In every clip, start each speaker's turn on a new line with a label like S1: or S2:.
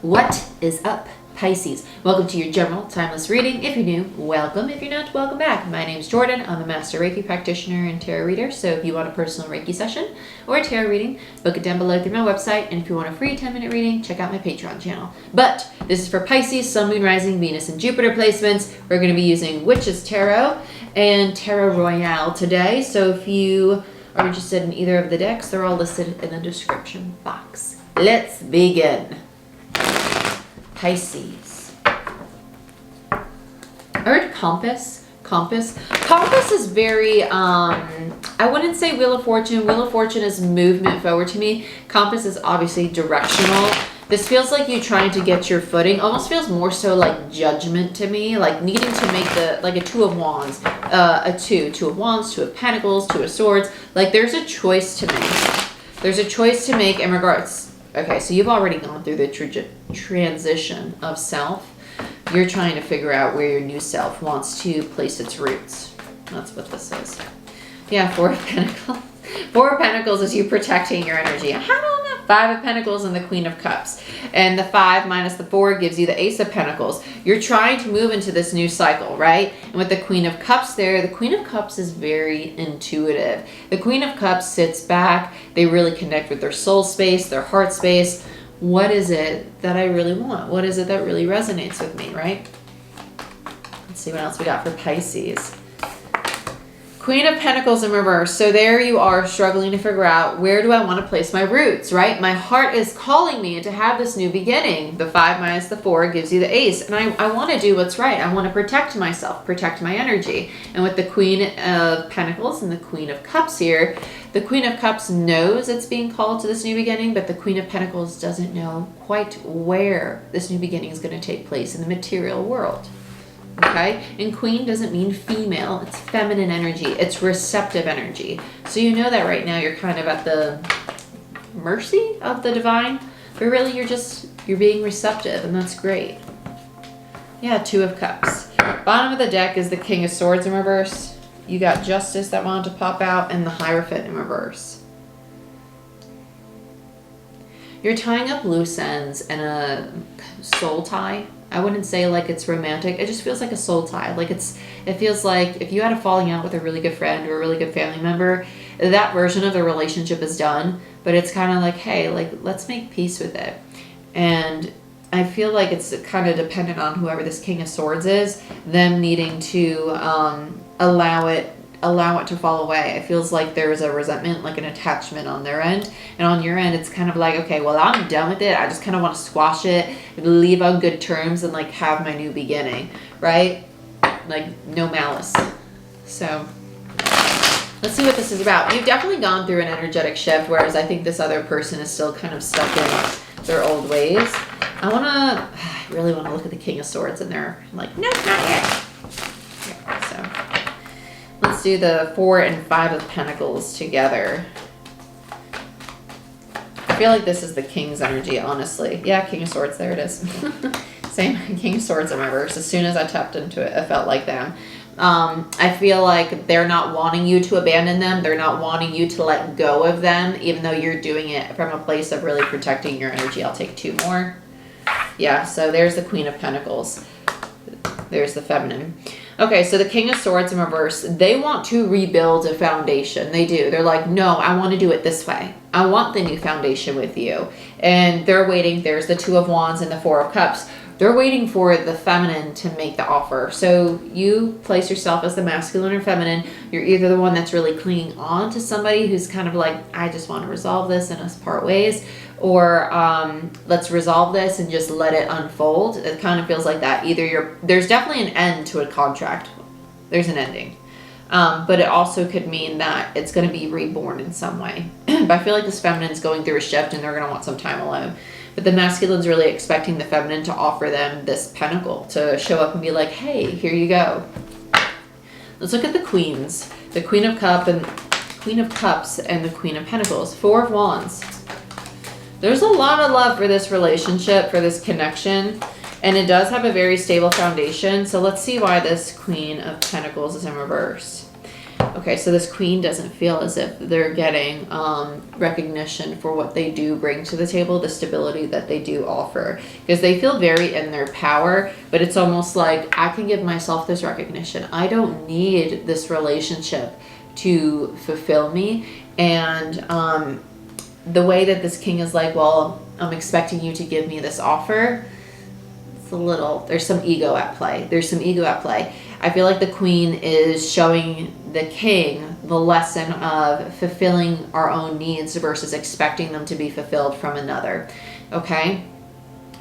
S1: What is up, Pisces? Welcome to your general timeless reading. If you're new, welcome. If you're not, welcome back. My name is Jordyn. I'm a master Reiki practitioner and tarot reader. So if you want a personal Reiki session or a tarot reading, book it down below through my website. And if you want a free 10-minute reading, check out my Patreon channel. But this is for Pisces, Sun, Moon, Rising, Venus, and Jupiter placements. We're going to be using Witch's Tarot and Tarot Royale today. So if you are interested in either of the decks, they're all listed in the description box. Let's begin. Pisces. I heard compass. Compass is very, I wouldn't say Wheel of Fortune. Wheel of Fortune is movement forward to me. Compass is obviously directional. This feels like you trying to get your footing. Almost feels more so like judgment to me. Like needing to make like a Two of Wands. Two of Wands, Two of Pentacles, Two of Swords. Like there's a choice to make. There's a choice to make in regards. Okay, so you've already gone through the transition of self. You're trying to figure out where your new self wants to place its roots. That's what this is. Yeah, Four of Pentacles. Four of Pentacles is you protecting your energy. I don't know. Five of Pentacles and the Queen of Cups. And the 5 minus the 4 gives you the Ace of Pentacles. You're trying to move into this new cycle, right? And with the Queen of Cups there, the Queen of Cups is very intuitive. The Queen of Cups sits back. They really connect with their soul space, their heart space. What is it that I really want? What is it that really resonates with me, right? Let's see what else we got for Pisces. Queen of Pentacles in reverse. So there you are struggling to figure out, where do I want to place my roots, right? My heart is calling me to have this new beginning. The 5 minus the 4 gives you the Ace. And I want to do what's right. I want to protect myself, protect my energy. And with the Queen of Pentacles and the Queen of Cups here, the Queen of Cups knows it's being called to this new beginning, but the Queen of Pentacles doesn't know quite where this new beginning is going to take place in the material world. Okay, and queen doesn't mean female, it's feminine energy, it's receptive energy. So you know that right now you're kind of at the mercy of the divine, but really you're being receptive, and that's great. Yeah, Two of Cups. Bottom of the deck is the King of Swords in reverse. You got Justice that wanted to pop out, and the Hierophant in reverse. You're tying up loose ends and a soul tie. I wouldn't say like it's romantic. It just feels like a soul tie. Like it feels like if you had a falling out with a really good friend or a really good family member, that version of the relationship is done, but it's kind of like, hey, like let's make peace with it. And I feel like it's kind of dependent on whoever this King of Swords is, them needing to allow it to fall away. It feels like there's a resentment, like an attachment on their end. And on your end, it's kind of like, okay, well, I'm done with it. I just kind of want to squash it, leave on good terms, and like have my new beginning, right? Like no malice. So let's see what this is about. You've definitely gone through an energetic shift, whereas I think this other person is still kind of stuck in their old ways. I really want to look at the King of Swords, and they're like, no, not yet. Yeah, so let's do the 4 and 5 of Pentacles together. I feel like this is the King's energy, honestly. Yeah, King of Swords, there it is. Same, King of Swords in reverse. As soon as I tapped into it, it felt like them. I feel like they're not wanting you to abandon them. They're not wanting you to let go of them, even though you're doing it from a place of really protecting your energy. I'll take 2 more. Yeah, so there's the Queen of Pentacles. There's the feminine. Okay, so the King of Swords in reverse, they want to rebuild a foundation. They do. They're like, no, I want to do it this way. I want the new foundation with you. And they're waiting. There's the Two of Wands and the 4 of Cups. They're waiting for the feminine to make the offer. So you place yourself as the masculine or feminine. You're either the one that's really clinging on to somebody who's kind of like, I just want to resolve this and us part ways. Or let's resolve this and just let it unfold. It kind of feels like that. Either there's definitely an end to a contract. There's an ending. But it also could mean that it's going to be reborn in some way. But I feel like this feminine's going through a shift and they're going to want some time alone. But the masculine's really expecting the feminine to offer them this pentacle, to show up and be like, hey, here you go. Let's look at the queens. The Queen of Cups and the Queen of Pentacles. 4 of Wands. There's a lot of love for this relationship, for this connection. And it does have a very stable foundation. So let's see why this Queen of Pentacles is in reverse. Okay, so this queen doesn't feel as if they're getting recognition for what they do bring to the table, the stability that they do offer. Because they feel very in their power, but it's almost like, I can give myself this recognition. I don't need this relationship to fulfill me. And the way that this king is like, well, I'm expecting you to give me this offer. It's a little, there's some ego at play. There's some ego at play. I feel like the queen is showing the king the lesson of fulfilling our own needs versus expecting them to be fulfilled from another. Okay?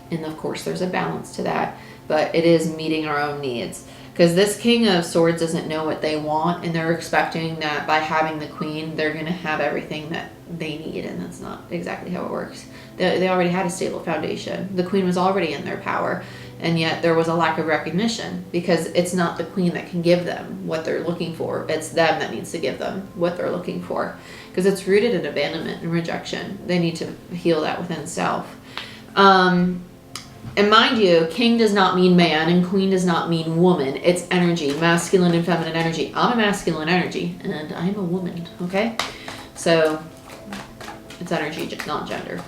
S1: And of course, there's a balance to that, but it is meeting our own needs. Because this King of Swords doesn't know what they want, and they're expecting that by having the queen, they're going to have everything that they need, and that's not exactly how it works. They already had a stable foundation. The queen was already in their power, and yet there was a lack of recognition because it's not the queen that can give them what they're looking for. It's them that needs to give them what they're looking for, because it's rooted in abandonment and rejection. They need to heal that within self. And mind you, king does not mean man and queen does not mean woman. It's energy, masculine and feminine energy. I'm a masculine energy and I'm a woman, okay? So it's energy, not gender.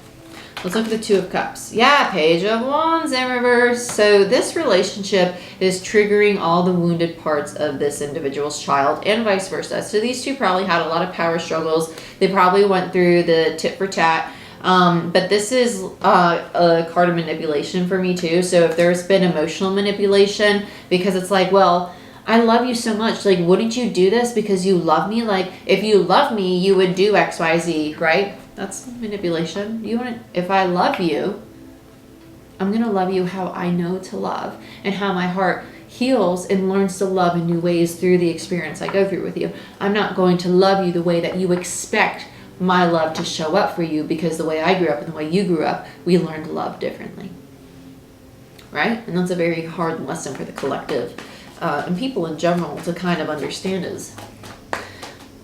S1: Let's look at the Two of Cups. Yeah, Page of Wands in reverse. So this relationship is triggering all the wounded parts of this individual's child and vice versa. So these two probably had a lot of power struggles. They probably went through the tit for tat. But this is a card of manipulation for me too. So if there's been emotional manipulation, because it's like, well, I love you so much. Like, wouldn't you do this because you love me? Like, if you love me, you would do X, Y, Z, right? That's manipulation. If I love you, I'm going to love you how I know to love and how my heart heals and learns to love in new ways through the experience I go through with you. I'm not going to love you the way that you expect my love to show up for you, because the way I grew up and the way you grew up, we learned to love differently, right? And that's a very hard lesson for the collective and people in general to kind of understand, is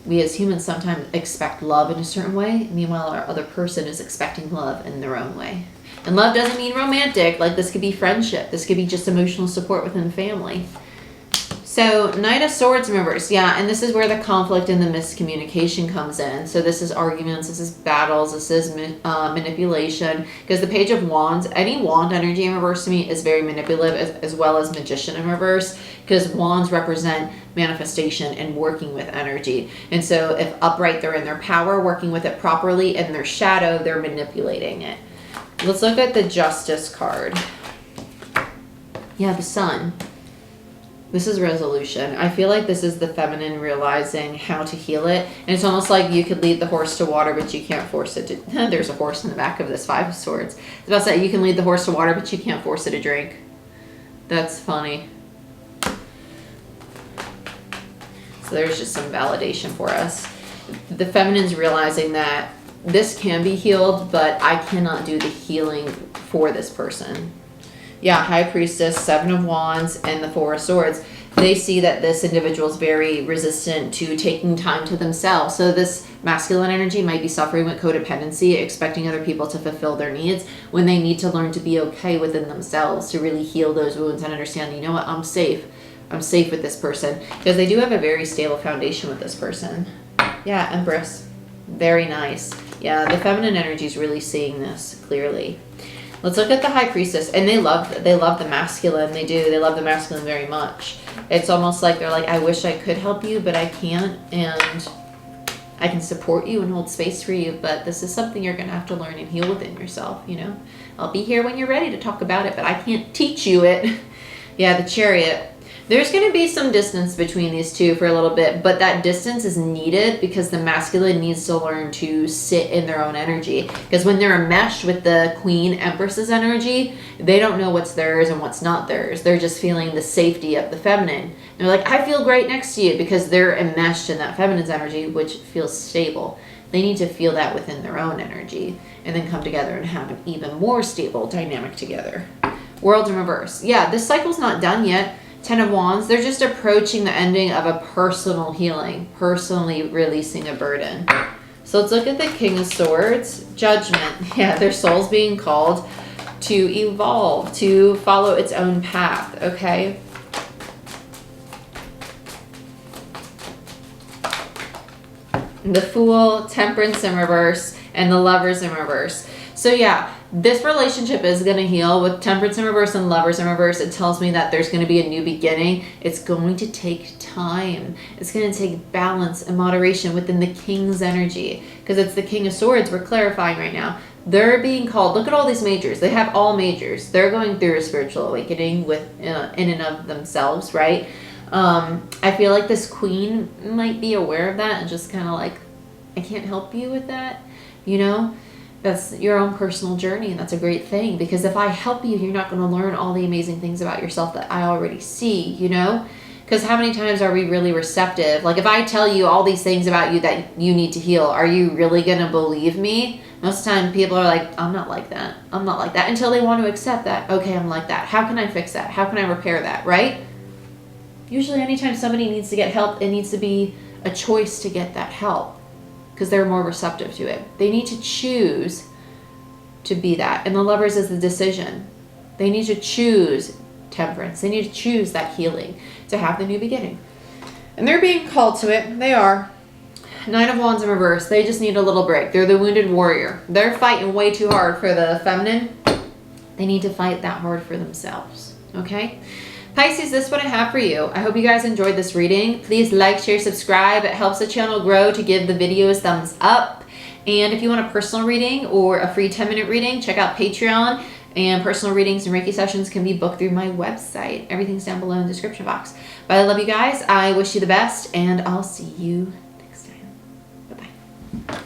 S1: we as humans sometimes expect love in a certain way, meanwhile our other person is expecting love in their own way. And love doesn't mean romantic. Like, this could be friendship, this could be just emotional support within the family. So Knight of Swords in reverse, yeah, and this is where the conflict and the miscommunication comes in. So this is arguments, this is battles, this is manipulation, because the Page of Wands, any wand energy in reverse to me is very manipulative, as well as Magician in reverse, because wands represent manifestation and working with energy. And so if upright, they're in their power, working with it properly, and their shadow, they're manipulating it. Let's look at the Justice card. Yeah, the Sun. This is resolution. I feel like this is the feminine realizing how to heal it. And it's almost like you could lead the horse to water, but you can't force it to... There's a horse in the back of this Five of Swords. It's about to say you can lead the horse to water, but you can't force it to drink. That's funny. So there's just some validation for us. The feminine's realizing that this can be healed, but I cannot do the healing for this person. Yeah, High Priestess, Seven of Wands, and the Four of Swords. They see that this individual is very resistant to taking time to themselves. So this masculine energy might be suffering with codependency, expecting other people to fulfill their needs, when they need to learn to be okay within themselves, to really heal those wounds and understand, you know what, I'm safe. I'm safe with this person. Because they do have a very stable foundation with this person. Yeah, Empress. Very nice. Yeah, the feminine energy is really seeing this clearly. Let's look at the High Priestess, and they love the masculine. They do. They love the masculine very much. It's almost like they're like, I wish I could help you, but I can't, and I can support you and hold space for you, but this is something you're going to have to learn and heal within yourself, you know? I'll be here when you're ready to talk about it, but I can't teach you it. Yeah, the Chariot. There's going to be some distance between these two for a little bit, but that distance is needed because the masculine needs to learn to sit in their own energy. Because when they're enmeshed with the Queen Empress's energy, they don't know what's theirs and what's not theirs. They're just feeling the safety of the feminine. They're like, I feel great next to you, because they're enmeshed in that feminine's energy, which feels stable. They need to feel that within their own energy and then come together and have an even more stable dynamic together. World in reverse. Yeah, this cycle's not done yet. Ten of Wands, they're just approaching the ending of a personal healing, personally releasing a burden. So let's look at the King of Swords. Judgment. Yeah, their soul's being called to evolve, to follow its own path, okay? the Fool, Temperance in reverse, and the Lovers in reverse. So yeah, this relationship is going to heal. With Temperance in reverse and Lovers in reverse, it tells me that there's going to be a new beginning. It's going to take time. It's going to take balance and moderation within the King's energy, because it's the King of Swords we're clarifying right now. They're being called, look at all these majors. They have all majors. They're going through a spiritual awakening in and of themselves, right? I feel like this Queen might be aware of that and just kind of like, I can't help you with that, you know? That's your own personal journey, and that's a great thing, because if I help you, you're not going to learn all the amazing things about yourself that I already see, you know? Because how many times are we really receptive? Like, if I tell you all these things about you that you need to heal, are you really going to believe me? Most of the time, people are like, I'm not like that. I'm not like that, until they want to accept that. Okay, I'm like that. How can I fix that? How can I repair that, right? Usually, anytime somebody needs to get help, it needs to be a choice to get that help, because they're more receptive to it. They need to choose to be that. And the Lovers is the decision. They need to choose Temperance. They need to choose that healing to have the new beginning. And they're being called to it. They are. Nine of Wands in reverse. They just need a little break. They're the wounded warrior. They're fighting way too hard for the feminine. They need to fight that hard for themselves. Okay? Pisces, this is what I have for you. I hope you guys enjoyed this reading. Please like, share, subscribe. It helps the channel grow to give the videos thumbs up. And if you want a personal reading or a free 10-minute reading, check out Patreon. And personal readings and Reiki sessions can be booked through my website. Everything's down below in the description box. But I love you guys. I wish you the best, and I'll see you next time. Bye-bye.